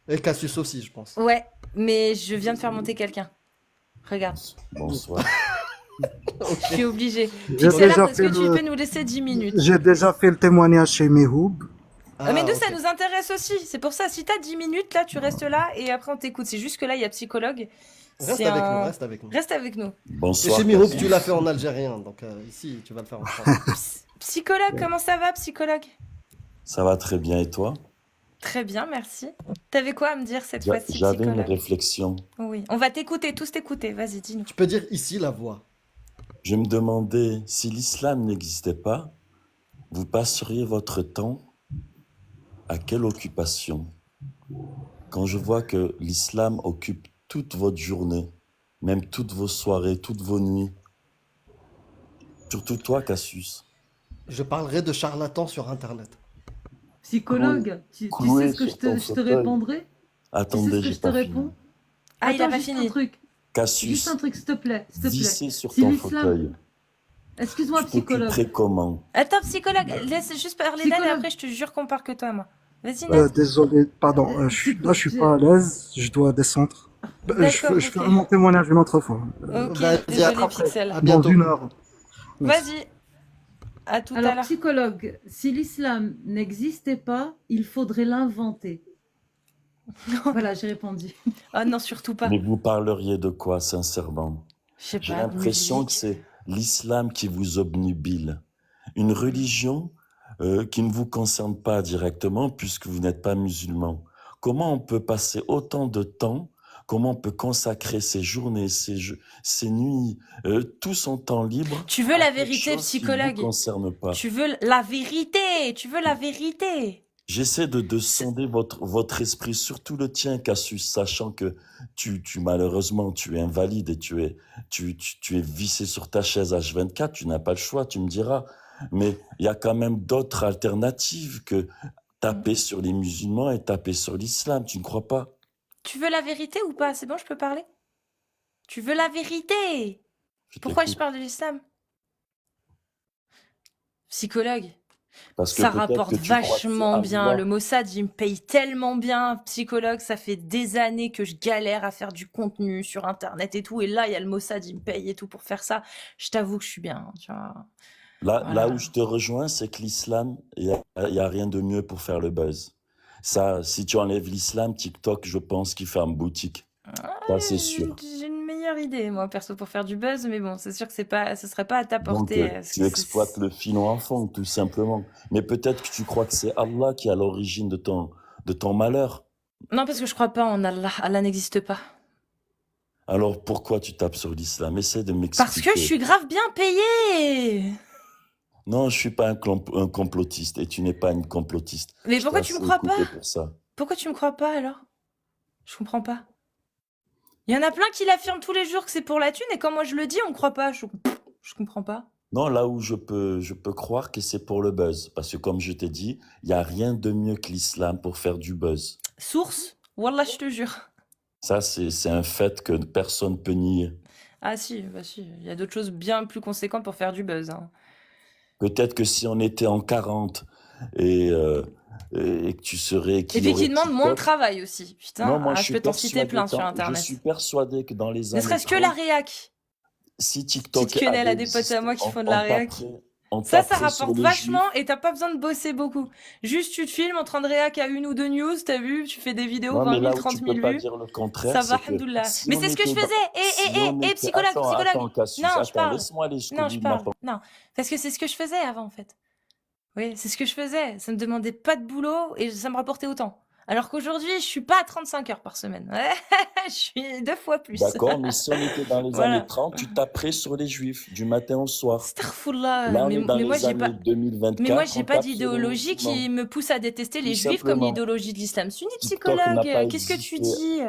Et Cassius aussi, je pense. Ouais, mais je viens de faire monter quelqu'un. Regarde, Bonsoir. je suis Ok, obligée. J'ai Pixelart, déjà est-ce fait que tu le, peux nous laisser 10 minutes? j'ai déjà fait le témoignage chez Mehoub. Mais Ah, nous, ça ok. nous intéresse aussi. C'est pour ça, si t'as 10 minutes, là, tu restes là et après on t'écoute. C'est juste que là, il y a psychologue. Reste C'est avec nous, un... reste avec nous. Reste avec nous. Et chez Bonsoir, Mihouk, tu l'as fait Cassius. en algérien, donc ici, tu vas le faire en français. Psychologue, comment ça va, psychologue? Ça va très bien et toi? Très bien, merci. T'avais quoi à me dire cette fois-ci, J'avais une psychologue? réflexion. Oui, on va t'écouter, tous t'écouter. Vas-y, dis-nous. Tu peux dire ici la voix. Je me demandais si l'islam n'existait pas, vous passeriez votre temps à quelle occupation? Quand je vois que l'islam occupe toute votre journée, même toutes vos soirées, toutes vos nuits, surtout toi, Cassius, Je parlerai de charlatans sur Internet. cloué, Psychologue, tu sais cloué ce que sur ton je te fauteuil. répondrai? Tu sais ce Attendez, que j'ai je te pas fini. réponds? Ah, il a Attends, pas juste un fini. truc. Juste un Cassius, truc, s'il te plaît, s'il te plaît. vissé sur Si ton l'islam... fauteuil, Excuse-moi, tu psychologue. t'occuperais comment? Attends, psychologue, laisse juste parler Ned et Psychologue, après je te jure qu'on parle que toi et moi. Vas-y, Ned. Désolé, pardon. Là, je suis pas à psy- l'aise. Je dois descendre. D'accord, Je ok. ferai mon témoignage une autre fois. Ok, Vas-y, désolé, Après, Pixel. à dans bientôt. une heure. Merci. Vas-y, à tout à Alors, l'heure. psychologue, si l'islam n'existait pas, il faudrait l'inventer. Voilà, j'ai répondu. Oh non, surtout pas. Mais vous parleriez de quoi, sincèrement? Je sais J'ai pas, de l'impression que musique. c'est l'islam qui vous obnubile. Une religion qui ne vous concerne pas directement puisque vous n'êtes pas musulman. Comment on peut passer autant de temps? Comment on peut consacrer ses journées, ses nuits, tout son temps libre Tu veux à la quelque vérité, chose qui ne vous psychologue? concerne pas? Tu veux la vérité? Tu veux la vérité? J'essaie de C'est- sonder votre esprit, surtout le tien, Cassius, sachant que malheureusement, tu es invalide et tu es vissé sur ta chaise H24, tu n'as pas le choix, tu me diras. Mais il y a quand même d'autres alternatives que taper sur les musulmans et taper sur l'islam, tu ne crois pas? Tu veux la vérité ou pas? C'est bon, je peux parler? Tu veux la vérité? Je Pourquoi je t'écoute. parle de l'islam? Psychologue. Parce que Ça peut-être que rapporte tu crois que c'est vachement bien. Allah. Le Mossad, il me paye tellement bien. Psychologue, ça fait des années que je galère à faire du contenu sur Internet et tout. Et là, il y a le Mossad, il me paye et tout pour faire ça. Je t'avoue que je suis bien, tu vois. Là où Voilà. je te rejoins, c'est que l'islam, y a rien de mieux pour faire le buzz. Ça, si tu enlèves l'islam, TikTok, je pense qu'il ferme boutique. Ça, c'est sûr. J'ai une meilleure idée, moi, perso, pour faire du buzz. Mais bon, c'est sûr que c'est pas, ce serait pas à ta Donc, portée. tu exploites le filon à fond, tout simplement. Mais peut-être que tu crois que c'est Allah qui est à l'origine de ton malheur. Non, parce que je crois pas en Allah. Allah n'existe pas. Alors, pourquoi tu tapes sur l'islam? Essaie de Parce que je m'expliquer. suis grave bien payée. Non, je suis pas un complotiste et tu n'es pas une complotiste. Mais Je t'ai pourquoi tu me assez crois écouté pas? pour ça. Pourquoi tu me crois pas alors? Je comprends pas. Il y en a plein qui l'affirment tous les jours que c'est pour la thune et quand moi je le dis, on croit pas. Je comprends pas. Non, là où je peux croire que c'est pour le buzz. Parce que comme je t'ai dit, il n'y a rien de mieux que l'islam pour faire du buzz. Source? Wallah, je te jure. Ça, c'est un fait que personne peut nier. Ah si, bah si. Il y a d'autres choses bien plus conséquentes pour faire du buzz. Hein. Peut-être que si on était en 40 et, et que tu serais... Et puis qui demande moins de TikTok, travail aussi. Putain, non, moi, je peux t'en citer plein sur je Internet. suis persuadé que dans les Ne années serait-ce que la 30, réac. si TikTok Petite quenelle avait à des potes à moi qui existé, font de la réac. on Ça taperait sur rapporte les vachement juifs. et t'as pas besoin de bosser beaucoup. Juste tu te filmes en train de réac à une ou deux news, t'as vu, tu fais des vidéos Non, 20 mais 000, là où 30 tu 000 peux pas vues. dire le Ça contraire, va, c'est que alhamdoulilah. si Mais on c'est ce que je était dans... faisais. Si on était... Psychologue, psychologue. Attends, Cassius, Non, je attends, parle. laisse-moi aller jusqu'au Non, bout je de ma parle. Non, parce que c'est ce que je faisais avant, en fait. Oui, c'est ce que je faisais. Ça me demandait pas de boulot et ça me rapportait autant. Alors qu'aujourd'hui, je suis pas à 35 heures par semaine. Je suis 2 fois plus. D'accord, mais si on était dans les Voilà. années 30, tu taperais sur les juifs du matin au soir. Astaghfirullah. Là, on est dans Mais moi, les j'ai années pas. 2024, Mais moi, j'ai on pas tape sur les d'idéologie qui musulmans. me pousse à détester Tout les juifs comme simplement. l'idéologie de l'islam sunni, TikTok n'a psychologue. pas Qu'est-ce que tu existé. dis?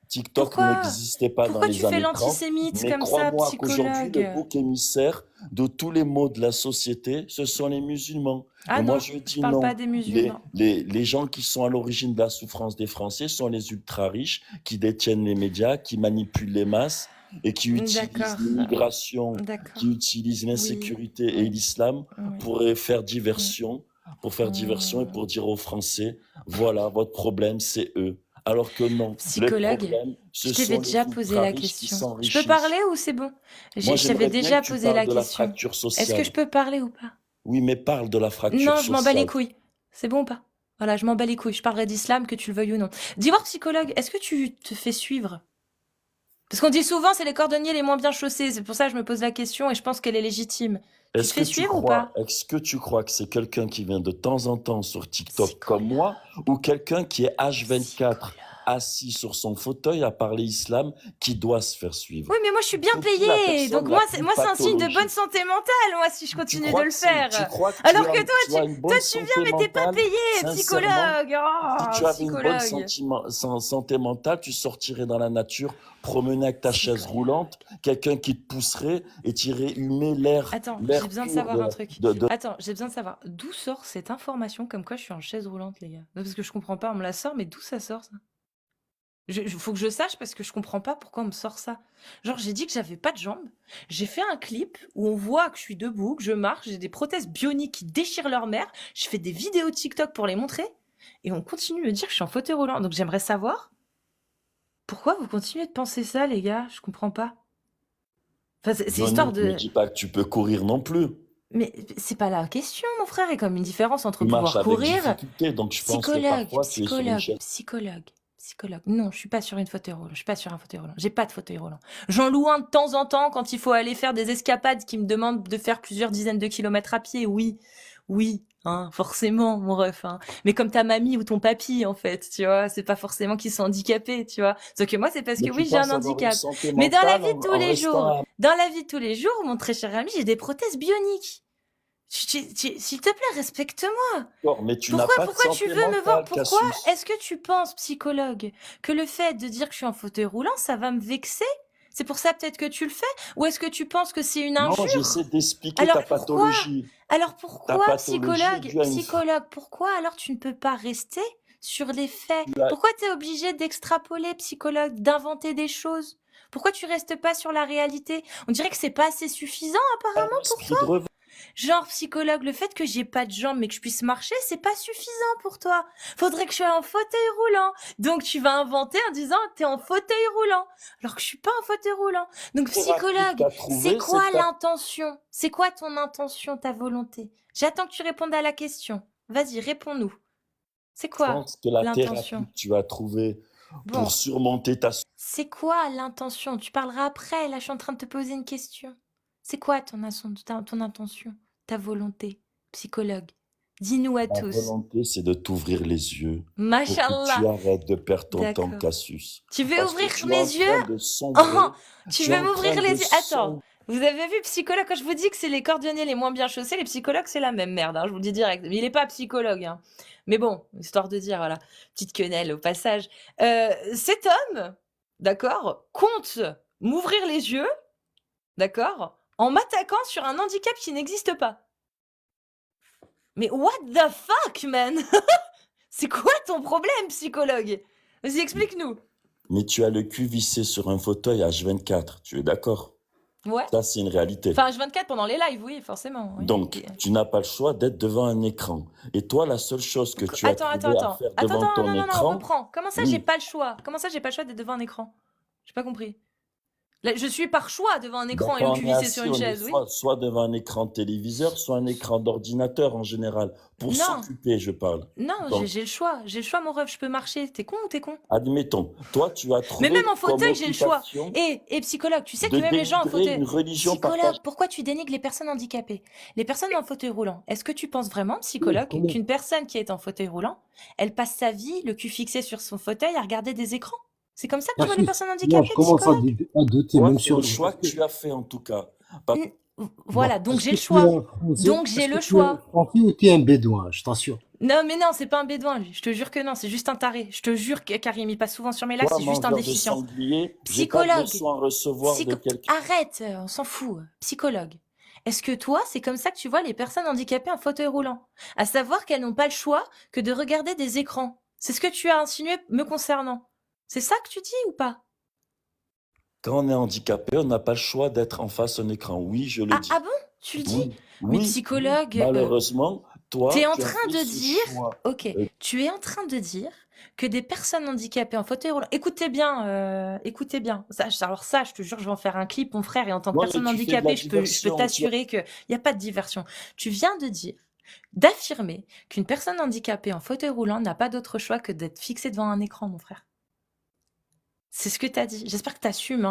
TikTok Pourquoi? n'existait pas dans Pourquoi tu les fais années 30, l'antisémite mais comme ça, crois-moi qu'aujourd'hui, le psychologue? bouc émissaire de tous les maux de la société, ce sont les musulmans. Ah Et moi, non, je je dis parle pas non. des musulmans. Les gens qui sont à l'origine de la souffrance des Français sont les ultra-riches qui détiennent les médias, qui manipulent les masses et qui utilisent D'accord. l'immigration, D'accord. qui utilisent l'insécurité et l'islam Oui. pour faire diversion, et pour dire aux Français, voilà, votre problème, c'est eux. Alors que non, le Psychologue, problème, ce je t'avais sont les déjà ultra posé la riches qui question. Je peux s'enrichissent. parler ou c'est bon? Moi, Je t'avais j'aimerais bien déjà que tu posé parles la de la question. fracture Est-ce que sociale. je peux parler ou pas? Oui, mais parle de la fracture Non, je m'en bats les sociale. couilles. C'est bon ou pas? Voilà, je m'en bats les couilles. Je parlerai d'islam, que tu le veuilles ou non. Dis-moi, psychologue, est-ce que tu te fais suivre? Parce qu'on dit souvent, c'est les cordonniers les moins bien chaussés. C'est pour ça que je me pose la question et je pense qu'elle est légitime. Tu te Est-ce que fais tu suivre ou crois, pas? est-ce que tu crois que c'est quelqu'un qui vient de temps en temps sur TikTok comme Psychologue, moi ou quelqu'un qui est H24 psychologue. assis sur son fauteuil à parler islam qui doit se faire suivre? Oui, mais moi, je suis bien C'est qui la payée. Donc, personne la plus moi, c'est un signe de bonne pathologique? santé mentale, moi, si je Tu continue de crois le que si, tu faire. crois que Alors que tu as une toi, bonne tu viens, santé mais t'es pas mentale? payé, Sincèrement, psychologue. si Oh, tu avais une bonne psychologue. santé mentale, tu sortirais dans la nature, promener avec ta chaise Psychologue. roulante, quelqu'un qui te pousserait et t'irais humer l'air, Attends, j'ai l'air besoin de pur savoir un truc. de... Attends, j'ai besoin de savoir d'où sort cette information comme quoi je suis en chaise roulante, les gars. Non, parce que je comprends pas, on me la sort, mais d'où ça sort, ça? Faut que je sache parce que je comprends pas pourquoi on me sort ça. Genre, j'ai dit que j'avais pas de jambes. J'ai fait un clip où on voit que je suis debout, que je marche, j'ai des prothèses bioniques qui déchirent leur mère. Je fais des vidéos TikTok pour les montrer. Et on continue de me dire que je suis en fauteuil roulant. Donc j'aimerais savoir pourquoi vous continuez de penser ça, les gars. Je comprends pas. Enfin, c'est histoire Johnny, ne de. dis pas que tu peux courir non plus. Mais c'est pas la question, mon frère. Il y a comme une différence entre Tu marches pouvoir avec courir. difficulté, donc je pense que Psychologue, parfois tu es sur une chaise. psychologue. Non, je suis pas sur une fauteuil roulant. Je suis pas sur un fauteuil roulant. J'ai pas de fauteuil roulant. J'en loue un de temps en temps quand il faut aller faire des escapades qui me demandent de faire plusieurs dizaines de kilomètres à pied. Oui, hein, forcément, mon ref. Hein. Mais comme ta mamie ou ton papy, en fait, tu vois, c'est pas forcément qu'ils sont handicapés, tu vois. Sauf que moi, c'est parce Mais que tu oui, j'ai un penses avoir une handicap. santé Mais dans la mentale vie de tous en les restant jours, à... dans la vie de tous les jours, mon très cher ami, j'ai des prothèses bioniques. S'il te plaît, respecte-moi. D'accord, mais tu n'as pas de Pourquoi tu santé veux me voir? mentale, Pourquoi Cassius. est-ce que tu penses, psychologue, que le fait de dire que je suis en fauteuil roulant, ça va me vexer? C'est pour ça peut-être que tu le fais? Ou est-ce que tu penses que c'est une Non, injure? j'essaie d'expliquer Alors ta pourquoi? pathologie. Alors Ta pourquoi, pathologie est due à une... psychologue, pourquoi alors tu ne peux pas rester sur les faits? tu as- Pourquoi tu es obligé d'extrapoler, psychologue, d'inventer des choses? Pourquoi tu restes pas sur la réalité? On dirait que c'est pas assez suffisant apparemment pour esprit toi. de revanche. Genre, psychologue, le fait que j'ai pas de jambes mais que je puisse marcher, c'est pas suffisant pour toi. Faudrait que je sois en fauteuil roulant. Donc tu vas inventer en disant t'es en fauteuil roulant. Alors que je suis pas en fauteuil roulant. Donc Thérapie que psychologue, t'as c'est trouvée, quoi c'est ta... l'intention? C'est quoi ton intention, ta volonté? J'attends que tu répondes à la question. Vas-y, réponds-nous. C'est Je quoi pense que la thérapie l'intention? que tu as trouvée Bon, pour surmonter ta... c'est quoi l'intention? Tu parleras après, là je suis en train de te poser une question. C'est quoi ton intention, ta volonté, psychologue? Dis-nous à Ma tous. volonté, c'est de t'ouvrir les yeux pour que tu Machallah. arrêtes de perdre ton temps, D'accord. Cassius. Tu veux Parce que ouvrir tu es en mes yeux? train de sombrer. Oh, tu Tu es veux en train m'ouvrir de les yeux? Attends, sombrer. vous avez vu, psychologue, quand je vous dis que c'est les cordonniers les moins bien chaussés, les psychologues, c'est la même merde, hein, je vous le dis direct. Mais il est pas psychologue, hein. Mais bon, histoire de dire, voilà, petite quenelle au passage. Cet homme, d'accord, compte m'ouvrir les yeux, d'accord, en m'attaquant sur un handicap qui n'existe pas. Mais what the fuck, man? C'est quoi ton problème, psychologue? Vas-y, explique-nous. Mais tu as le cul vissé sur un fauteuil H24, tu es d'accord? Ouais. Ça, c'est une réalité. Enfin, H24 pendant les lives, oui, forcément. Oui. Donc, tu n'as pas le choix d'être devant un écran. Et toi, la seule chose que tu as trouvé à faire devant ton non, on écran... reprend. Comment ça, Oui. j'ai pas le choix? Comment ça, j'ai pas le choix d'être devant un écran? J'ai pas compris. Là, je suis par choix devant un écran et le D'accord, cul on est vissé sur assis, une on est chaise, oui. soit devant un écran de téléviseur, soit un écran d'ordinateur en général. Pour Non. s'occuper, je parle. Non, Donc- j'ai le choix. J'ai le choix, mon ref, je peux marcher. T'es con ou t'es con? Admettons, toi, tu as trouvé Mais même en fauteuil, comme j'ai le choix. occupation Et psychologue, tu sais que de même les gens en dénigrer fauteuil... une religion Psychologue, partagée. pourquoi tu dénigres les personnes handicapées? Les personnes en fauteuil roulant, est-ce que tu penses vraiment, psychologue, comment qu'une personne qui est en fauteuil roulant, elle passe sa vie, le cul fixé sur son fauteuil, à regarder des écrans? C'est comme ça que tu vois les personnes Non, handicapées, je commence psychologue? à douter, Toi, même c'est sur le choix que tu as fait en tout cas. Parce- Voilà, Bon, donc est-ce j'ai que le tu es choix. un Français? Donc j'ai Est-ce le que tu es un choix. Français ou tu es un bédouin, je t'assure. Non, mais non, c'est pas un bédouin, lui. Je te jure que non, c'est juste un taré. Je te jure, Karim, il passe souvent sur mes lives, Toi, c'est juste un mangeur de déficient. sanglier, j'ai pas Psychologue. besoin de recevoir de quelqu'un. Arrête, on s'en fout. Psychologue. Est-ce que toi, c'est comme ça que tu vois les personnes handicapées en fauteuil roulant? À savoir qu'elles n'ont pas le choix que de regarder des écrans. C'est ce que tu as insinué me concernant. C'est ça que tu dis ou pas? Quand on est handicapé, on n'a pas le choix d'être en face d'un écran. Oui, je le dis. Ah bon? Tu le dis? Oui, Mais oui. psychologue, Malheureusement, toi, t'es en tu as train fait de ce dire, choix. ok, tu es en train de dire que des personnes handicapées en fauteuil roulant. Écoutez bien, écoutez bien. Alors ça, je te jure, je vais en faire un clip, mon frère, et en tant que Non, mais personne tu fais de la handicapée, je peux diversion. t'assurer qu'il n'y a pas de diversion. Tu viens de dire, d'affirmer qu'une personne handicapée en fauteuil roulant n'a pas d'autre choix que d'être fixée devant un écran, mon frère. C'est ce que tu as dit. J'espère que tu assumes,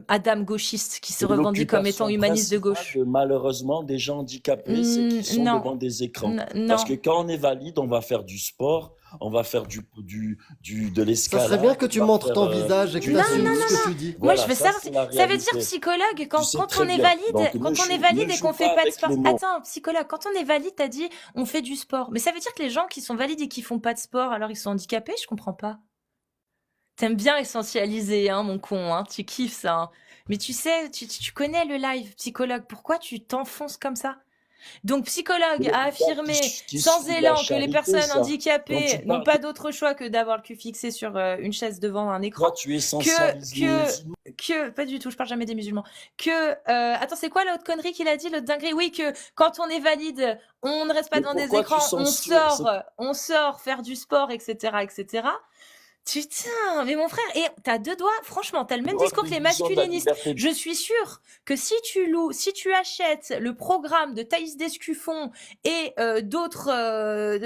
Adam gauchiste qui se Et revendique comme étant l'occupation humaniste de principale gauche. de, malheureusement, des gens handicapés, c'est qu'ils sont Non, devant des écrans. non. Parce que quand on est valide, on va faire du sport, on va faire de Ça l'escalade, serait bien que tu on va montres faire ton visage et que du tu Non, assumes non, ce non, que tu dis. Moi, je Voilà, veux ça savoir. c'est la Ça veut dire, réalité. psychologue, Tu quand, sais quand très on est bien. valide, Donc quand on est ne valide et qu'on joue fait pas pas de avec sport. les mots. Attends, psychologue, quand on est valide, t'as dit on fait du sport. Mais ça veut dire que les gens qui sont valides et qui font pas de sport, alors ils sont handicapés? Je comprends pas. T'aimes bien essentialiser, hein, mon con, hein, tu kiffes ça. Hein. Mais tu sais, tu connais le live, psychologue. Pourquoi tu t'enfonces comme ça? Donc, C'est psychologue a l'hôpital affirmé qui sans se fout de la élan que les charité, personnes ça. Quand handicapées tu n'ont parles, pas d'autre choix que d'avoir le cul fixé sur une chaise devant un écran. toi, tu essentialises les musulmans. Pas du tout, je parle jamais des musulmans. Attends, c'est quoi l'autre connerie qu'il a dit, l'autre dinguerie? Oui, que quand on est valide, on ne reste pas Mais devant des pourquoi tu écrans, censures? on sort faire du sport, etc., etc. Putain, mais mon frère, et t'as deux doigts, franchement, t'as le même discours que les L'illusion de la masculinistes. liberté. Je suis sûre que si tu achètes le programme de Thaïs Descuffon et d'autres,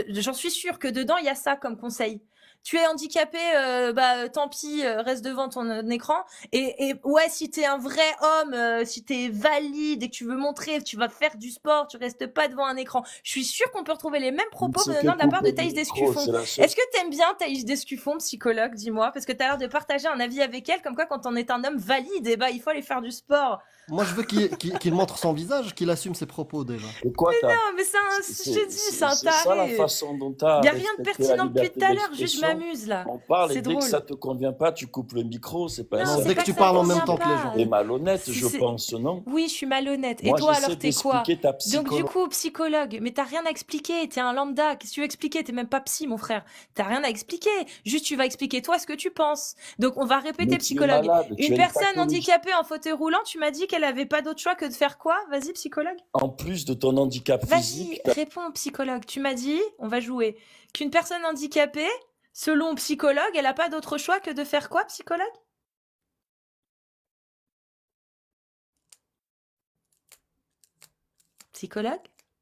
j'en suis sûre que dedans il y a ça comme conseil. Tu es handicapé, tant pis, reste devant ton écran. Et ouais, si t'es un vrai homme, si t'es valide et que tu veux montrer, tu vas faire du sport, tu restes pas devant un écran. Je suis sûre qu'on peut retrouver les mêmes propos C'est que venant de la part de couper Thaïs le micro, Descuffon. c'est la seule. Est-ce que t'aimes bien Thaïs Descuffon, psychologue, dis-moi? Parce que t'as l'air de partager un avis avec elle, comme quoi quand on est un homme valide, il faut aller faire du sport. Moi, je veux qu'il montre son visage, qu'il assume ses propos déjà. Et quoi, Non, mais je t'ai dit, c'est un ça la taré. façon dont tu as Y a rien de respecté la pertinent depuis liberté tout à l'heure, juste je d'expression. m'amuse là. On parle et C'est dès que drôle. ça te convient pas, tu coupes le micro, c'est pas Non, Non, ça. c'est dès pas que tu ça parles en convient même temps que les pas. gens. T'es malhonnête, je C'est- pense, non? Oui, je suis malhonnête. Et Moi, toi, j'essaie alors, t'es quoi? d'expliquer ta Donc, du psychologie. coup, psychologue, mais t'as rien à expliquer, t'es un lambda. Qu'est-ce que tu veux expliquer? T'es même pas psy, mon frère. T'as rien à expliquer. Juste, tu vas expliquer toi ce que tu penses. Donc, on va répéter, Mais tu es psychologue. malade, tu Une as une personne pathologie. handicapée en fauteuil roulant, tu m'as dit qu'elle avait pas d'autre choix que de faire quoi? Vas-y, psychologue. En plus de ton handicap Vas-y, physique, réponds, psychologue. Tu m'as dit, on va jouer, qu'une personne handicapée, selon psychologue, elle a pas d'autre choix que de faire quoi, psychologue? Psychologue?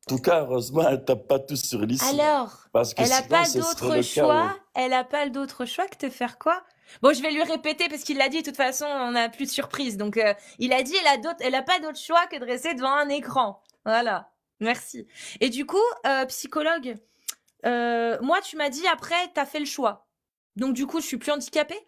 en tout cas, heureusement, elle tape pas tous sur l'ici. Alors, Parce que elle a sinon, pas ce serait d'autre le choix, chaos. elle a pas d'autre choix que de faire quoi? Bon, je vais lui répéter parce qu'il l'a dit, de toute façon, on n'a plus de surprise. Donc, il a dit, elle a pas d'autre choix que de rester devant un écran. Voilà. Merci. Et du coup, psychologue, moi, tu m'as dit après, t'as fait le choix. Donc, du coup, je suis plus handicapée?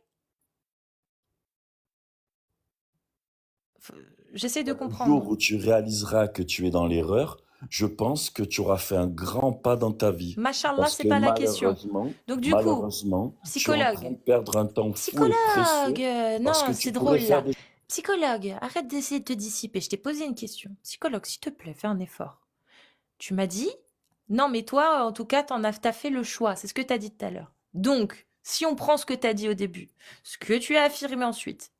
J'essaie de Le jour comprendre. où tu réaliseras que tu es dans l'erreur, je pense que tu auras fait un grand pas dans ta vie. Machallah, Parce c'est que pas la question. malheureusement, Donc, du coup, malheureusement, tu es en train de psychologue. perdre un temps fou et Psychologue, précieux parce que non, tu c'est pourrais drôle faire là. des... Psychologue, arrête d'essayer de te dissiper. Je t'ai posé une question. Psychologue, s'il te plaît, fais un effort. Tu m'as dit, non, mais toi, en tout cas, t'as fait le choix. C'est ce que t'as dit tout à l'heure. Donc, si on prend ce que t'as dit au début, ce que tu as affirmé ensuite,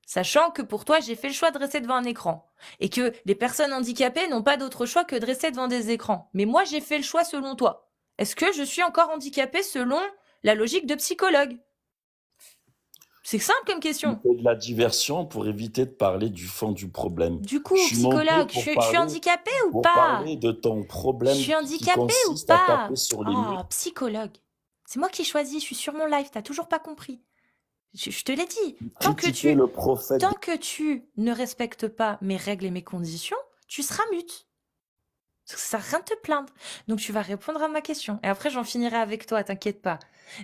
sachant que pour toi, j'ai fait le choix de rester devant un écran et que les personnes handicapées n'ont pas d'autre choix que de rester devant des écrans. Mais moi, j'ai fait le choix selon toi. Est-ce que je suis encore handicapée selon la logique de psychologue? C'est simple comme Tu question. fais de la diversion pour éviter de parler du fond du problème. Du coup, Je suis monté psychologue, pour je suis parler, handicapée ou pour pas? parler de ton Je problème suis qui handicapée ou consiste à pas? taper sur les murs. Ah, psychologue. C'est moi qui choisis, je suis sur mon live, t'as toujours pas compris. Je te l'ai dit. Critiquer le prophète. Tant que tu ne respectes pas mes règles et mes conditions, tu seras mute. Ça sert à rien de te plaindre. Donc tu vas répondre à ma question. Et après, j'en finirai avec toi, t'inquiète pas.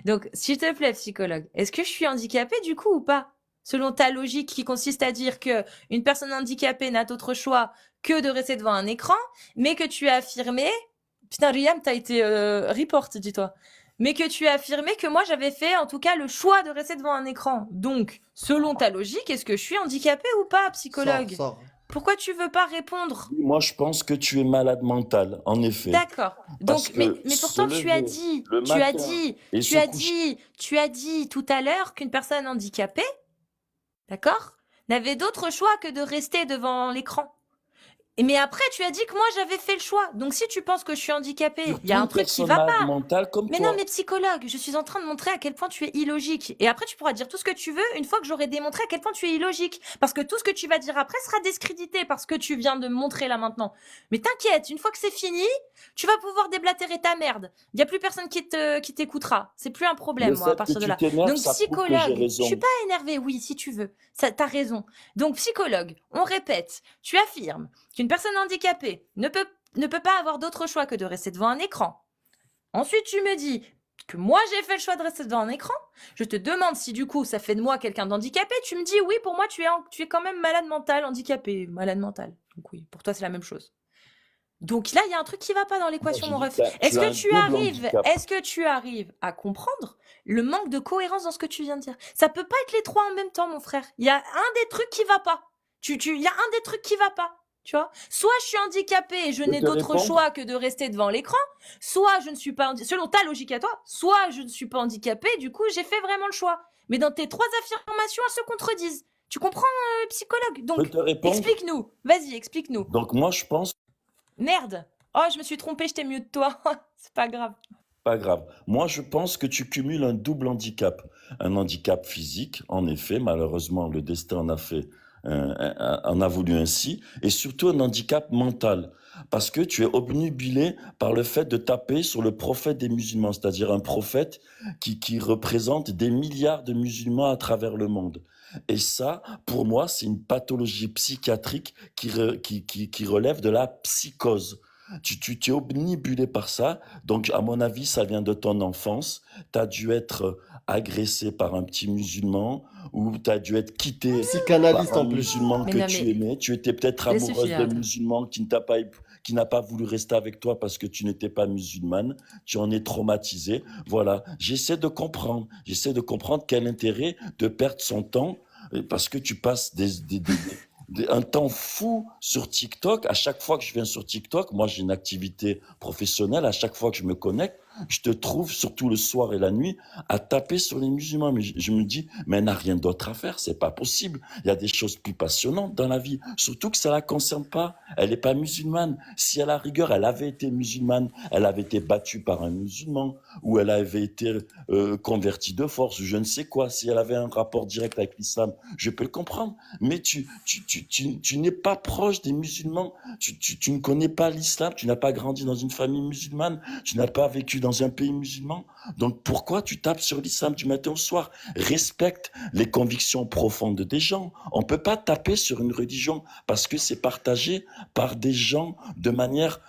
Donc, s'il te plaît, psychologue, est-ce que je suis handicapée du coup ou pas? Selon ta logique qui consiste à dire que une personne handicapée n'a d'autre choix que de rester devant un écran, mais que tu as affirmé... Putain, Riam, t'as été report, dis-toi. Mais que tu as affirmé que moi, j'avais fait, en tout cas, le choix de rester devant un écran. Donc, selon ta logique, est-ce que je suis handicapée ou pas, psychologue? Sors. Pourquoi tu veux pas répondre? Moi, je pense que tu es malade mental, en effet. D'accord. Parce Donc, que mais pourtant, se tu as lever dit, le tu as matin dit, et tu se as coucher- dit, tu as dit tout à l'heure qu'une personne handicapée, d'accord, n'avait d'autre choix que de rester devant l'écran. Mais après, tu as dit que moi, j'avais fait le choix. Donc, si tu penses que je suis handicapée, il y a Surtout un une truc qui personne va malade pas. mentale comme Mais non, toi. mais psychologue, je suis en train de montrer à quel point tu es illogique. Et après, tu pourras dire tout ce que tu veux une fois que j'aurai démontré à quel point tu es illogique. Parce que tout ce que tu vas dire après sera discrédité parce que tu viens de me montrer là maintenant. Mais t'inquiète, une fois que c'est fini, tu vas pouvoir déblatérer ta merde. Il y a plus personne qui t'écoutera. C'est plus un problème, Le moi, à fait que partir de tu là. t'énerves, Donc, ça prouve que j'ai psychologue, je suis raison. pas énervée, oui, si tu veux. Ça, t'as raison. Donc, psychologue, on répète, tu affirmes qu'une personne handicapée ne peut pas avoir d'autre choix que de rester devant un écran. Ensuite, tu me dis que moi, j'ai fait le choix de rester devant un écran. Je te demande si, du coup, ça fait de moi quelqu'un d'handicapé. Tu me dis, oui, pour moi, tu es quand même malade mental, handicapé, malade mental. Donc oui, pour toi, c'est la même chose. Donc là, il y a un truc qui va pas dans Moi, l'équation, j'ai mon dit ref. que tu as un double handicap. Est-ce que tu arrives à comprendre le manque de cohérence dans ce que tu viens de dire? Ça peut pas être les trois en même temps, mon frère. Il y a un des trucs qui va pas. Il y a un des trucs qui va pas. Tu vois? Soit je suis handicapée et je Je peux n'ai te d'autre répondre? choix que de rester devant l'écran, soit je ne suis pas, selon ta logique à toi, soit je ne suis pas handicapée, du coup, j'ai fait vraiment le choix. Mais dans tes trois affirmations, elles se contredisent. Tu comprends, psychologue? Je peux Donc, te répondre? explique-nous. Vas-y, explique-nous. Donc moi, je pense, Merde. Oh, je me suis trompée, j'étais mieux de toi. C'est pas grave. pas grave. Moi, je pense que tu cumules un double handicap. Un handicap physique, en effet, malheureusement, le destin en a voulu ainsi, et surtout un handicap mental. Parce que tu es obnubilé par le fait de taper sur le prophète des musulmans, c'est-à-dire un prophète qui représente des milliards de musulmans à travers le monde. Et ça, pour moi, c'est une pathologie psychiatrique qui relève de la psychose. Tu es omnibulé par ça. Donc, à mon avis, ça vient de ton enfance. Tu as dû être agressé par un petit musulman ou tu as dû être quitté par Psychanalyste un en plus. musulman Mais que non, tu mais aimais. Tu étais peut-être laisse amoureuse suffire, d'un attends. musulman qui n'a pas voulu rester avec toi parce que tu n'étais pas musulmane. Tu en es traumatisé. Voilà. J'essaie de comprendre. J'essaie de comprendre quel intérêt de perdre son temps parce que tu passes un temps fou sur TikTok. À chaque fois que je viens sur TikTok, moi j'ai une activité professionnelle, à chaque fois que je me connecte, je te trouve, surtout le soir et la nuit, à taper sur les musulmans. Mais je me dis, mais elle n'a rien d'autre à faire, c'est pas possible. Il y a des choses plus passionnantes dans la vie, surtout que ça la concerne pas. Elle n'est pas musulmane. Si à la rigueur, elle avait été musulmane, elle avait été battue par un musulman, ou elle avait été convertie de force, ou je ne sais quoi, si elle avait un rapport direct avec l'islam, je peux le comprendre. Mais tu n'es pas proche des musulmans, tu ne connais pas l'islam, tu n'as pas grandi dans une famille musulmane, tu n'as pas vécu dans un pays musulman. Donc pourquoi tu tapes sur l'islam du matin au soir? Respecte les convictions profondes des gens. On peut pas taper sur une religion parce que c'est partagé par des gens de manière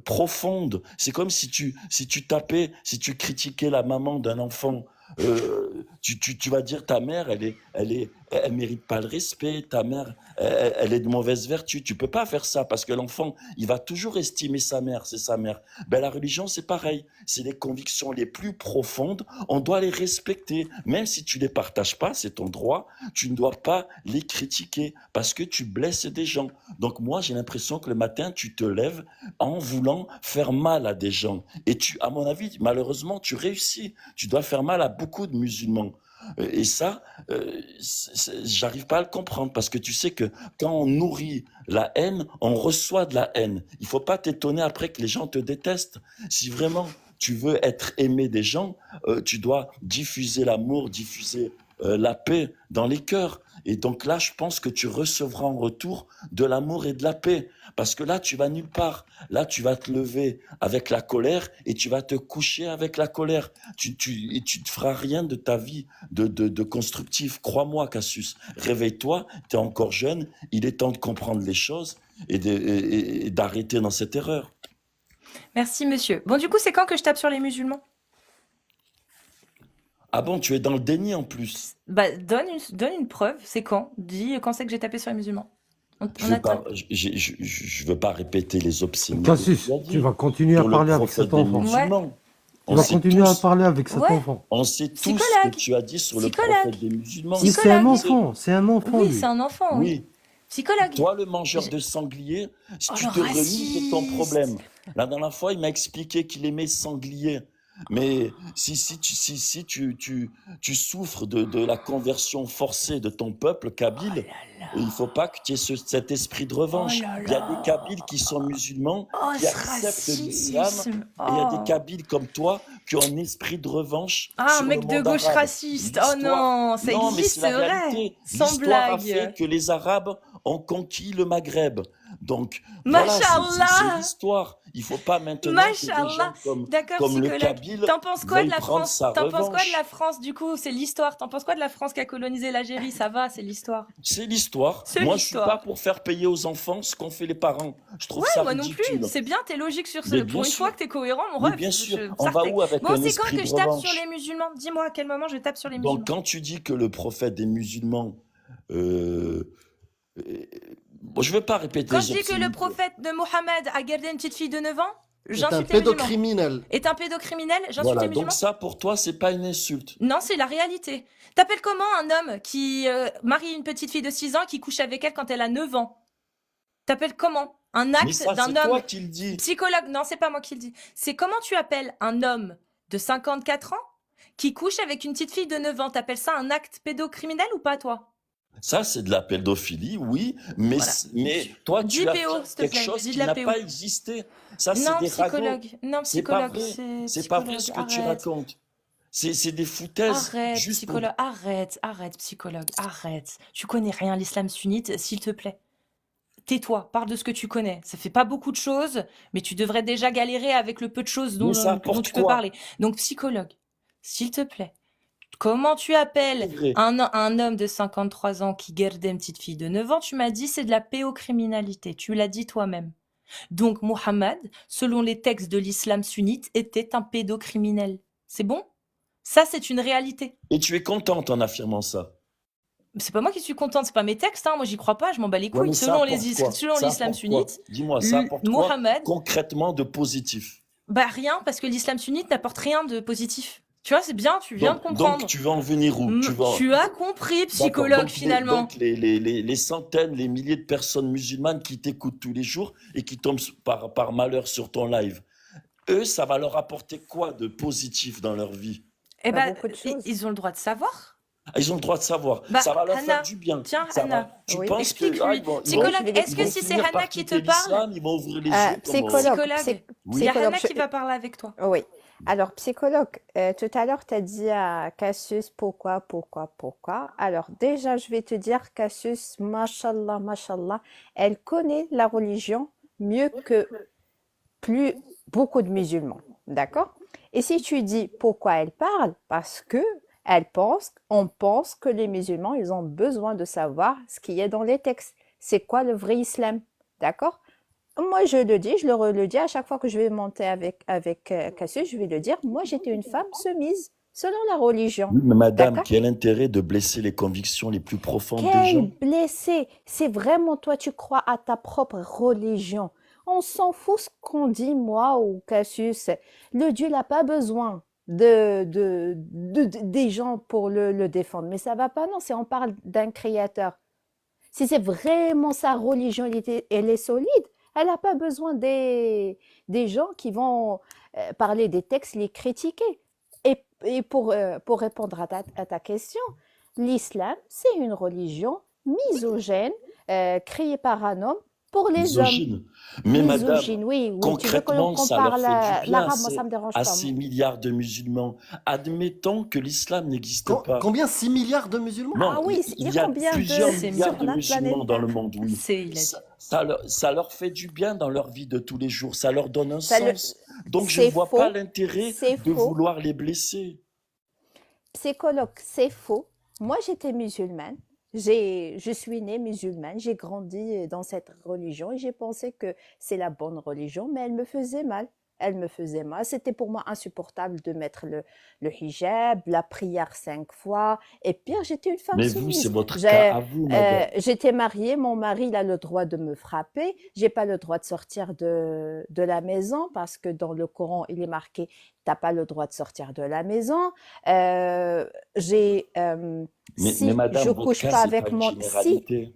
profonde. C'est comme si tu critiquais la maman d'un enfant. Tu vas dire ta mère, elle mérite pas le respect. Ta mère, elle est de mauvaise vertu. Tu peux pas faire ça parce que l'enfant, il va toujours estimer sa mère, c'est sa mère. Ben la religion, c'est pareil. C'est les convictions les plus profondes. On doit les respecter, même si tu les partages pas, c'est ton droit. Tu ne dois pas les critiquer parce que tu blesses des gens. Donc moi, j'ai l'impression que le matin, tu te lèves en voulant faire mal à des gens. Et à mon avis, malheureusement, tu réussis. Tu dois faire mal à beaucoup de musulmans. Et ça, j'arrive pas à le comprendre parce que tu sais que quand on nourrit la haine, on reçoit de la haine. Il faut pas t'étonner après que les gens te détestent. Si vraiment tu veux être aimé des gens, tu dois diffuser l'amour, diffuser la paix dans les cœurs. Et donc là, je pense que tu recevras en retour de l'amour et de la paix. Parce que là, tu vas nulle part. Là, tu vas te lever avec la colère et tu vas te coucher avec la colère. Et tu ne feras rien de ta vie de constructif. Crois-moi, Cassius. Réveille-toi, tu es encore jeune. Il est temps de comprendre les choses et d'arrêter dans cette erreur. Merci, monsieur. Bon, du coup, c'est quand que je tape sur les musulmans? Ah bon, tu es dans le déni en plus. Bah, donne une preuve. C'est quand? Dis quand c'est que j'ai tapé sur les musulmans. On attend. Je veux pas répéter les obscénités. Cassius, tu vas continuer à Sur le parler avec prophète cet des enfant. musulmans. Tu vas continuer à parler avec cet Ouais. enfant. On sait tous ce Psychologue. que tu as dit sur le Psychologue. prophète des musulmans. Mais c'est un enfant, c'est un enfant. Oui, lui. c'est un enfant, oui. Oui. Psychologue. Toi, le mangeur de sanglier, si Oh, tu le te remis, c'est ton raciste. problème. La dernière fois, il m'a expliqué qu'il aimait sanglier. Mais si tu souffres de la conversion forcée de ton peuple Oh kabyle, là il ne faut là. pas que tu aies cet esprit de Oh revanche. là Il y a des Kabyles qui sont là. musulmans, Oh, qui ce acceptent l'islam, racisme. et il y a des Oh. Kabyles comme toi qui ont un esprit de revanche Ah, un sur le mec de monde gauche arabe. raciste. Oh L'histoire, non, ça non, mais existe, c'est c'est la vrai. réalité. Sans L'histoire a fait blague. que les Arabes ont conquis le Maghreb. Donc voilà, c'est Mashallah. l'histoire. Il ne faut pas maintenant que des gens Mashallah. comme, D'accord, comme le psychologue. Kabyle T'en penses quoi de veuillent la prendre France? sa T'en penses quoi de la revanche. France, du coup? C'est l'histoire. T'en penses quoi de la France qui a colonisé l'Algérie? Ça va, c'est l'histoire. C'est l'histoire. C'est Moi, je suis pas l'histoire. pour faire payer aux enfants ce qu'ont fait les parents. Je trouve Ouais, ça moi non plus. ridicule. C'est bien, t'es logique sur ce. Mais Pour bien une fois sûr, que t'es cohérent, mon mais ref. bien sûr, Je... on va Sartek. où avec Bon, un c'est quand esprit que de je tape sur revanche? les musulmans? Dis-moi à quel moment je tape sur les Donc, musulmans. quand tu dis que le prophète des musulmans, euh, euh, bon, je ne vais pas répéter Quand les je dis que le obscénités. prophète de Mohammed a gardé une petite fille de 9 ans, C'est un j'insulte les musulmans. pédocriminel. Est un pédocriminel, j'insulte Voilà, les donc musulmans. ça, pour toi, c'est pas une insulte. Non, c'est la réalité. T'appelles comment un homme qui marie une petite fille de 6 ans et qui couche avec elle quand elle a 9 ans? T'appelles comment un Mais acte ça, d'un c'est toi homme qui le dis. psychologue? Non, c'est pas moi qui le dis. C'est comment tu appelles un homme de 54 ans qui couche avec une petite fille de 9 ans? T'appelles ça un acte pédocriminel ou pas, toi? Ça, c'est de la pédophilie, oui, mais, Voilà. mais toi, Dis tu PO, affirmes s'il te quelque plaît. chose Dis de qui la n'a PO. pas existé. Ça, c'est Non, des ragots. psychologue. Non, C'est pas psychologue. vrai. C'est C'est pas vrai psychologue. ce que tu Arrête. racontes. C'est des foutaises Arrête, juste pour... psychologue. Arrête, psychologue. Arrête. Tu connais rien, l'islam sunnite, s'il te plaît. Tais-toi, parle de ce que tu connais. Ça fait pas beaucoup de choses, mais tu devrais déjà galérer avec le peu de choses Mais ça dont apporte tu peux quoi? parler. Donc, psychologue, s'il te plaît, comment tu C'est appelles vrai. un homme de 53 ans qui gardait une petite fille de 9 ans? Tu m'as dit c'est de la pédocriminalité. Tu l'as dit toi-même. Donc, Mohammed, selon les textes de l'islam sunnite, était un pédocriminel. C'est bon? Ça, c'est une réalité. Et tu es contente en affirmant ça. C'est pas moi qui suis contente, c'est pas mes textes, hein. Moi, j'y crois pas, je m'en bats les Ouais, couilles. mais ça Selon apporte quoi? selon Ça l'islam apporte quoi? sunnite, Dis-moi, ça apporte quoi Mohammed, concrètement de positif? bah rien, parce que l'islam sunnite n'apporte rien de positif. Tu vois, c'est bien, tu viens de Donc comprendre. tu veux en venir où? Tu as compris, D'accord. psychologue, Donc, finalement. donc les centaines, les milliers de personnes musulmanes qui t'écoutent tous les jours et qui tombent par malheur sur ton live, eux, ça va leur apporter quoi de positif dans leur vie? Eh Pas ben, beaucoup de choses. ils ont le droit de savoir. Ah, ils ont le droit de savoir. Bah, Ça va leur faire Hanna, du bien. tiens, Ça va. Hanna, Tu oui. penses que explique-lui. ils vont Psychologue, est-ce que vont si c'est finir Hanna par qui te quitter parle, l'islam, ils vont ouvrir les yeux comme Psychologue, Psychologue. Oui. il y a psychologue, Hanna je- qui va parler avec toi. Oui. Alors, psychologue, tout à l'heure, tu as dit à Cassius pourquoi. Alors, déjà, je vais te dire, Cassius, mashallah, elle connaît la religion mieux que beaucoup de musulmans. D'accord? Et si tu dis pourquoi elle parle, parce que on pense que les musulmans, ils ont besoin de savoir ce qu'il y a dans les textes. C'est quoi le vrai islam? D'accord? Moi, je le dis, je le dis à chaque fois que je vais monter avec Cassius, je vais le dire, moi, j'étais une femme soumise selon la religion. Oui, mais madame, D'accord? quel intérêt de blesser les convictions les plus profondes des Quel gens? blessé! C'est vraiment toi, tu crois à ta propre religion. On s'en fout ce qu'on dit, moi ou Cassius. Le Dieu n'a pas besoin des gens pour le défendre. Mais ça va pas, non, on parle d'un créateur. Si c'est vraiment sa religion, elle est solide, elle n'a pas besoin des gens qui vont parler des textes, les critiquer. Et pour répondre à ta question, l'islam, c'est une religion misogyne, créée par un homme pour les hommes. Misogyne. Mais madame, Misogyne, oui. Tu veux concrètement, qu'on ça leur parle fait du bien l'arabe, moi, ça me dérange à pas. 6 milliards de musulmans. Admettons que l'islam n'existe pas. Combien? 6 milliards de musulmans? Non, Ah oui, il il y a combien de- plusieurs C'est milliards sur de la musulmans planète dans le Terre? monde, oui. C'est, il a dit. Ça leur fait du bien dans leur vie de tous les jours. Ça leur donne un Ça le- sens. Donc, je ne c'est vois faux. pas l'intérêt C'est de faux. vouloir les blesser. Psychologue, c'est faux. Moi, j'étais musulmane. Je suis née musulmane. J'ai grandi dans cette religion et j'ai pensé que c'est la bonne religion, mais elle me faisait mal. Elle me faisait mal. C'était pour moi insupportable de mettre le hijab, la prière 5 fois. Et pire, j'étais une femme Mais vous, soumise. c'est votre cas à vous, madame. J'étais mariée, mon mari il a le droit de me frapper. J'ai pas le droit de sortir de la maison parce que dans le Coran, il est marqué t'as pas le droit de sortir de la maison. Mais Si madame, je votre couche cas, pas c'est avec pas une mon... Si, généralité.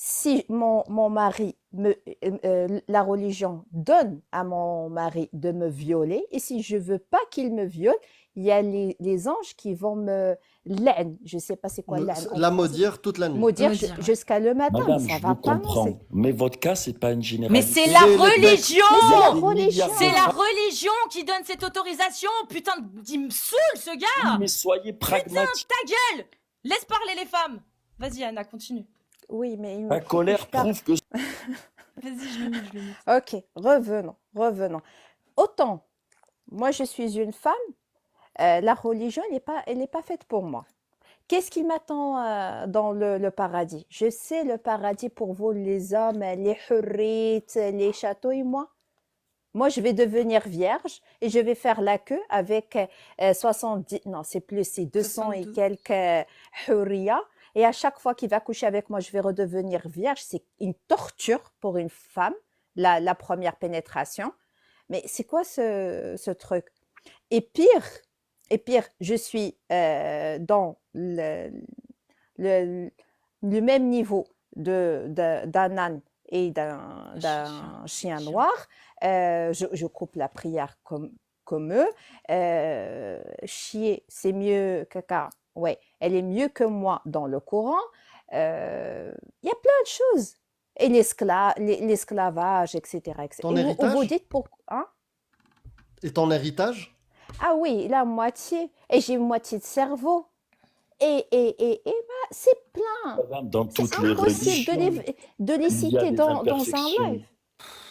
si mon mari la religion donne à mon mari de me violer, et si je veux pas qu'il me viole, il y a les anges qui vont me l'aine. Je sais pas c'est quoi l'aine en La français. maudire toute la nuit. Maudire Maudire, ouais. jusqu'à le matin, Madame, mais ça je va vous pas, non, comprends, mais votre cas, c'est pas une Mais généralité. c'est la Mais religion! Il y a la des religion. milliards de C'est la femmes. religion qui donne cette autorisation! Putain, il me saoule ce Oui, gars! mais soyez pragmatique. Ta gueule! Laisse parler les femmes! Vas-y, Anna, continue. Oui, mais il La faut que colère je parle. prouve que Vas-y, je le mute, je le mute. Ok, revenons. Autant, moi je suis une femme, la religion, elle n'est pas faite pour moi. Qu'est-ce qui m'attend dans le paradis? Je sais le paradis pour vous, les hommes, les hurrites, les châteaux et moi. Moi, je vais devenir vierge et je vais faire la queue avec 70, non, c'est plus, c'est 200 et 72. quelques hurrias. Et à chaque fois qu'il va coucher avec moi, je vais redevenir vierge. C'est une torture pour une femme, la première pénétration. Mais c'est quoi ce truc? Et pire, je suis dans le même niveau d'un âne et d'un chien noir. Je coupe la prière comme eux. Chier, c'est mieux caca. Ouais, elle est mieux que moi dans le Coran. Il y a plein de choses. Et l'esclavage, etc. Ton Et vous héritage dites pourquoi? Hein? et ton héritage? Ah oui, la moitié. Et j'ai une moitié de cerveau. Et bah, c'est plein. Madame, dans C'est toutes les impossible religions, de les il y a citer des dans un imperfections. live.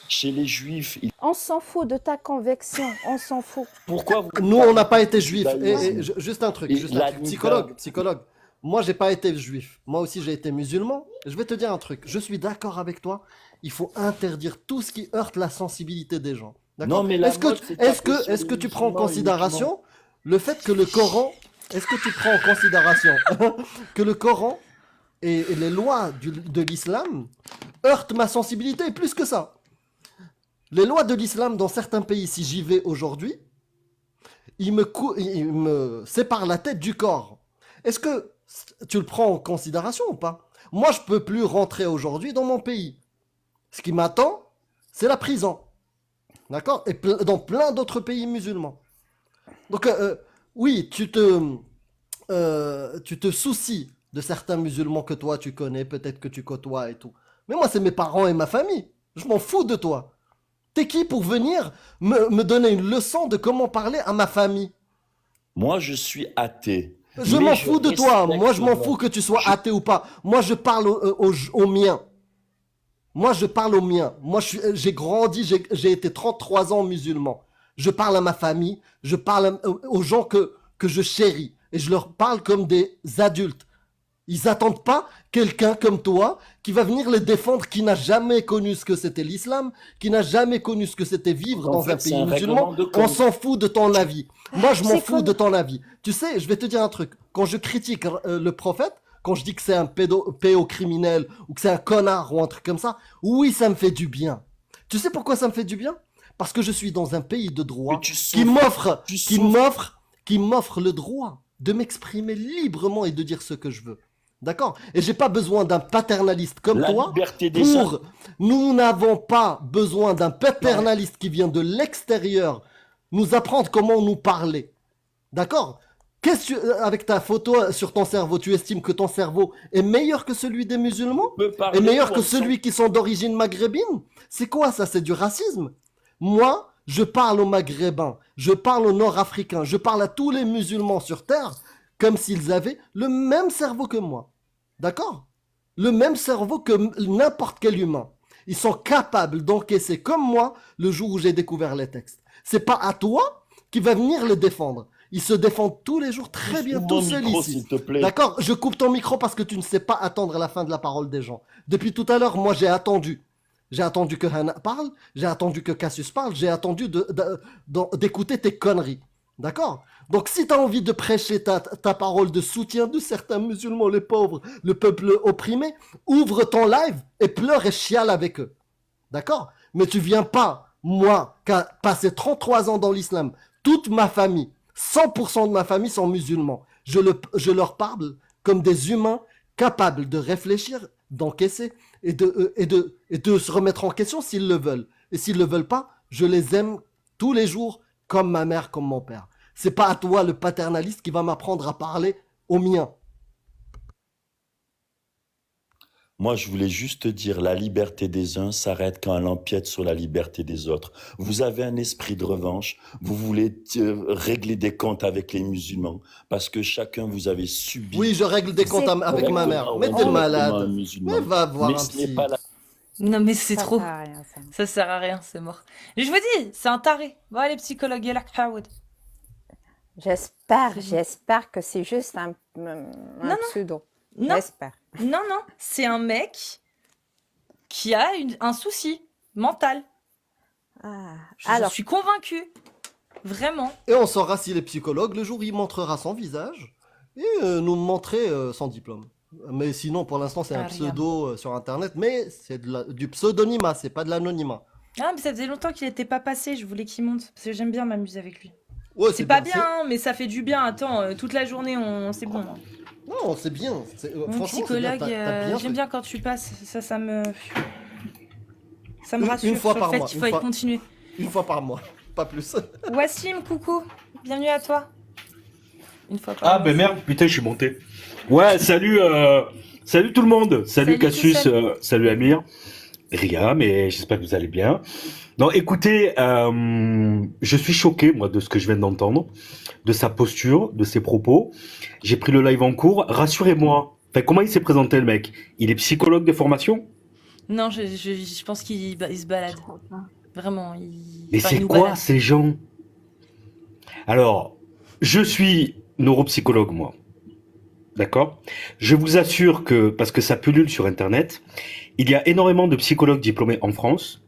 Chez les juifs, On s'en fout de ta conviction, on s'en fout. pourquoi vous Nous, on n'a pas été juifs. judaïsme Juste un truc, et juste un la truc. nida? Psychologue. Moi, j'ai pas été juif. Moi aussi, j'ai été musulman. Je vais te dire un truc. Je suis d'accord avec toi. Il faut interdire tout ce qui heurte la sensibilité des gens. D'accord? Non, mais la Est-ce que, mode, c'est est-ce taper que, sur est-ce les que tu prends en musulmans considération le fait que le Coran, est-ce que tu prends en considération que le Coran et les lois de l'islam heurtent ma sensibilité et plus que ça? Les lois de l'islam dans certains pays, si j'y vais aujourd'hui, ils me séparent la tête du corps. Est-ce que tu le prends en considération ou pas? Moi, je peux plus rentrer aujourd'hui dans mon pays. Ce qui m'attend, c'est la prison. D'accord? Et dans plein d'autres pays musulmans. Donc, oui, tu te soucies de certains musulmans que toi, tu connais, peut-être que tu côtoies et tout. Mais moi, c'est mes parents et ma famille. Je m'en fous de toi. T'es qui pour venir me donner une leçon de comment parler à ma famille? Moi, je suis athée. Je Mais m'en fous de toi. Moi, je m'en respecte fous que tu sois Je- athée ou pas. Moi, je parle aux miens. Moi, je parle aux miens. Moi, j'ai grandi, j'ai été 33 ans musulman. Je parle à ma famille, je parle aux gens que je chéris. Et je leur parle comme des adultes. Ils n'attendent pas quelqu'un comme toi qui va venir les défendre, qui n'a jamais connu ce que c'était l'islam, qui n'a jamais connu ce que c'était vivre En dans fait, un c'est pays un musulman. règlement de On compte. s'en fout de ton avis. Moi, je m'en C'est fous comme- de ton avis. Tu sais, je vais te dire un truc. Quand je critique le prophète, quand je dis que c'est un pédocriminel ou que c'est un connard ou un truc comme ça, oui, ça me fait du bien. Tu sais pourquoi ça me fait du bien? Parce que je suis dans un pays de droit Mais tu qui souffres. m'offre le droit de m'exprimer librement et de dire ce que je veux. D'accord? Et j'ai pas besoin d'un paternaliste comme La toi liberté des gens. Nous n'avons pas besoin d'un paternaliste qui vient de l'extérieur nous apprendre comment nous parler. D'accord? Avec ta photo sur ton cerveau, tu estimes que ton cerveau est meilleur que celui des musulmans? peut parler Est meilleur ou que on s'en- celui qui sont d'origine maghrébine? C'est quoi ça? C'est du racisme. Moi, je parle aux maghrébins, je parle aux nord-africains, je parle à tous les musulmans sur terre comme s'ils avaient le même cerveau que moi. D'accord? Le même cerveau que n'importe quel humain. Ils sont capables d'encaisser comme moi le jour où j'ai découvert les textes. C'est pas à toi qui va venir les défendre. Ils se défendent tous les jours très bien, Ouvre tout mon seuls micro, ici. s'il te plaît. D'accord? Je coupe ton micro parce que tu ne sais pas attendre la fin de la parole des gens. Depuis tout à l'heure, moi, j'ai attendu. J'ai attendu que Hannah parle, j'ai attendu que Cassius parle, j'ai attendu d'écouter tes conneries. D'accord? Donc, si tu as envie de prêcher ta parole de soutien de certains musulmans, les pauvres, le peuple opprimé, ouvre ton live et pleure et chiale avec eux. D'accord? Mais tu viens pas, moi, qui a passé 33 ans dans l'islam, toute ma famille, 100% de ma famille sont musulmans. Je leur parle comme des humains capables de réfléchir d'encaisser et de se remettre en question s'ils le veulent. Et s'ils le veulent pas, je les aime tous les jours comme ma mère, comme mon père. C'est pas à toi, le paternaliste, qui va m'apprendre à parler au mien. Moi, je voulais juste te dire, la liberté des uns s'arrête quand elle empiète sur la liberté des autres. Vous avez un esprit de revanche, vous voulez régler des comptes avec les musulmans, parce que chacun vous avez subi Oui, je règle des comptes C'est avec ma mère. correctement Mais ou t'es incorrectement un malade. musulman. Mais va voir Mais un ce n'est psy. pas la... Non, mais c'est Ça trop. sert à rien, ça. Ça sert à rien, c'est mort. Et je vous dis, c'est un taré. Va les psychologues, il y a la Khaoud. J'espère, C'est- j'espère que c'est juste un non. pseudo. Non, J'espère. non, c'est un mec qui a un souci mental. Ah, J'en alors, suis convaincue. Vraiment. Et on saura s'il est psychologue le jour où il montrera son visage et nous montrer son diplôme. Mais sinon, pour l'instant, c'est un Ah, regarde. pseudo sur Internet, mais c'est du pseudonymat, c'est pas de l'anonymat. Ah, mais ça faisait longtemps qu'il était pas passé, je voulais qu'il monte. Parce que j'aime bien m'amuser avec lui. Ouais, C'est pas bien, hein, mais ça fait du bien. Attends, toute la journée, c'est bon. Hein. Non, c'est bien. Mon Franchement, c'est bien. psychologue, T'as bien j'aime fait. bien quand tu passes. Ça me Une rassure fois sur par le fait mois, qu'il une faut fois. continuer. Une fois par mois, pas plus. Wassim, coucou. Bienvenue à toi. Une fois par Ah mois. ben merde, putain, je suis monté. Ouais, salut tout le monde. Salut Salut Cassius, Kissel. salut Amir, Ria, mais j'espère que vous allez bien. Non, écoutez, je suis choqué moi de ce que je viens d'entendre, de sa posture, de ses propos. J'ai pris le live en cours. Rassurez-moi. Enfin, comment il s'est présenté le mec? Il est psychologue de formation? Non, je pense qu'il se balade. Vraiment. Mais enfin, il c'est nous quoi balade. ces gens? Alors, je suis neuropsychologue moi. D'accord? Je vous assure que, parce que ça pullule sur Internet, il y a énormément de psychologues diplômés en France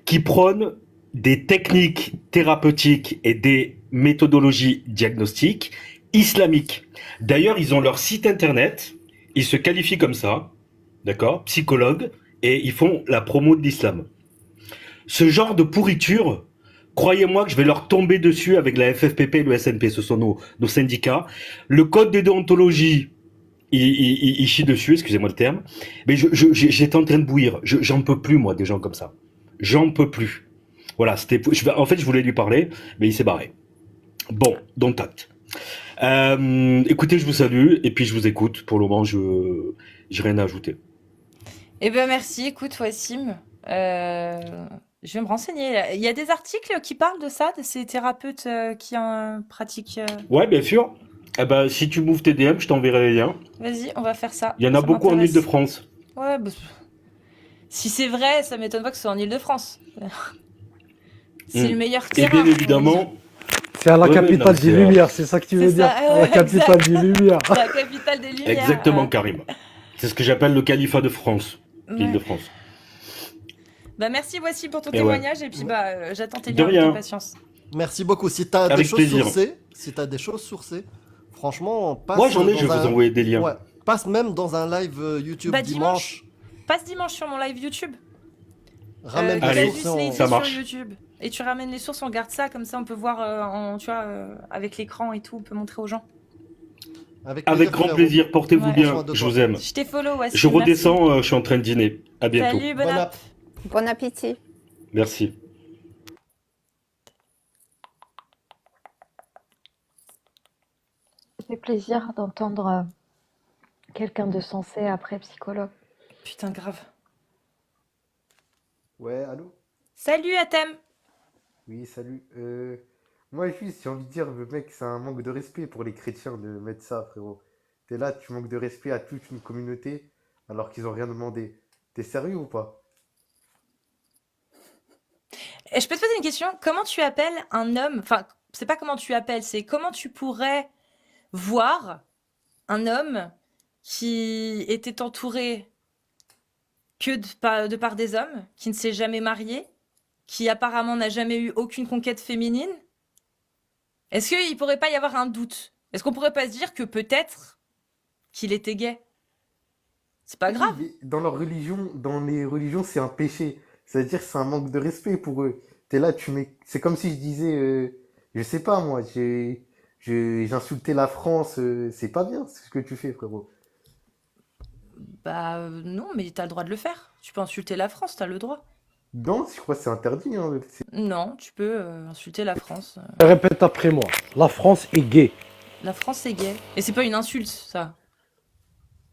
qui prônent des techniques thérapeutiques et des méthodologies diagnostiques islamiques. D'ailleurs, ils ont leur site Internet, ils se qualifient comme ça, d'accord? Psychologues, et ils font la promo de l'islam. Ce genre de pourriture, croyez-moi que je vais leur tomber dessus avec la FFPP et le SNP, ce sont nos syndicats. Le code de déontologie, il chie dessus, excusez-moi le terme. Mais j'étais en train de bouillir. J'en peux plus, moi, des gens comme ça. J'en peux plus. Voilà, en fait, je voulais lui parler, mais il s'est barré. Bon, donc tact. Écoutez, je vous salue, et puis je vous écoute. Pour le moment, j'ai rien à ajouter. Eh ben merci, écoute Wassim. Je vais me renseigner. Il y a des articles qui parlent de ça, de ces thérapeutes qui pratiquent. Ouais, bien sûr. Eh ben, si tu m'ouvres tes DM, je t'enverrai les liens. Vas-y, on va faire ça. Il y en a Ça beaucoup en m'intéresse. Ile-de-France. Ouais, bah, si c'est vrai, ça m'étonne pas que ce soit en Ile-de-France. C'est le meilleur Et terrain. bien on va dire. évidemment, C'est à la Ouais, capitale non, des c'est- Lumières, c'est ça que tu veux C'est dire? ça, À la ouais, capitale des Lumières. La capitale des Lumières. exactement, Karim. C'est ce que j'appelle le califat de France, Ouais. l'Île-de-France. Bah merci voici pour ton Et ouais. témoignage et puis j'attends tes De liens avec rien. impatience. Merci beaucoup. Si t'as des Avec choses plaisir. sourcées, franchement, passe Moi, j'en ai, je vais dans vous envoyer des liens. Ouais, passe même dans un live YouTube Bah, dimanche. Passe dimanche sur mon live YouTube. Ramène Il y a des Allez, juste sources les en- idées ça sur marche. YouTube. Et tu ramènes les sources, on garde ça, comme ça on peut voir tu vois, avec l'écran et tout, on peut montrer aux gens. Avec plaisir, grand frérot. plaisir, portez-vous Ouais. bien, Prends soin de je toi. vous aime. Je t'ai follow, ouais. Je redescends, je suis en train de dîner. À bientôt. Salut, bon Bon app. app. bon appétit. Merci. Ça fait plaisir d'entendre quelqu'un de sensé après psychologue. Putain, grave. Ouais, allô? Salut, Atem. Oui, salut. Moi, juste, j'ai envie de dire, le mec, c'est un manque de respect pour les chrétiens de mettre ça, frérot. T'es là, tu manques de respect à toute une communauté alors qu'ils ont rien demandé. T'es sérieux ou pas? Et je peux te poser une question? Comment tu appelles un homme, enfin, c'est pas comment tu appelles, c'est comment tu pourrais voir un homme qui était entouré que de par des hommes, qui ne s'est jamais marié, qui apparemment n'a jamais eu aucune conquête féminine? Est-ce qu'il pourrait pas y avoir un doute? Est-ce qu'on pourrait pas se dire que peut-être qu'il était gay? C'est pas grave. Oui, mais dans les religions, c'est un péché. C'est-à-dire que c'est un manque de respect pour eux. T'es là, c'est comme si je disais, je sais pas, moi, j'insultais la France, c'est pas bien ce que tu fais, frérot. Bah non, mais t'as le droit de le faire. Tu peux insulter la France, t'as le droit. Non, je crois que c'est interdit, hein. Non, tu peux insulter la France. Répète après moi. La France est gay. La France est gay. Et c'est pas une insulte, ça.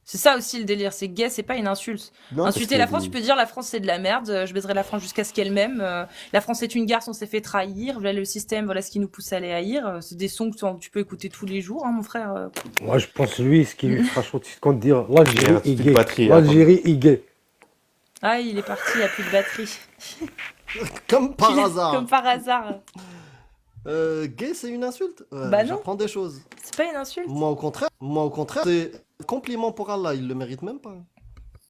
C'est ça aussi le délire, c'est gay, c'est pas une insulte. Non, parce Insulter qu'il y la a France, tu des... peux dire la France c'est de la merde, je baiserai la France jusqu'à ce qu'elle m'aime, la France est une garce, on s'est fait trahir, voilà le système, voilà ce qui nous pousse à les haïr. C'est des sons que tu peux écouter tous les jours, hein, mon frère. Moi, je pense, lui, ce qui lui fera chaud, c'est qu'on dire Il y a un l'Algérie est souci de gay. batterie, L'Algérie est gay. Ah, il est parti, il n'y a plus de batterie. Comme par hasard. Comme par hasard. Gay, c'est une insulte? Bah non. J'apprends des choses. C'est pas une insulte. Moi, au contraire, c'est un compliment pour Allah. Il le mérite même pas.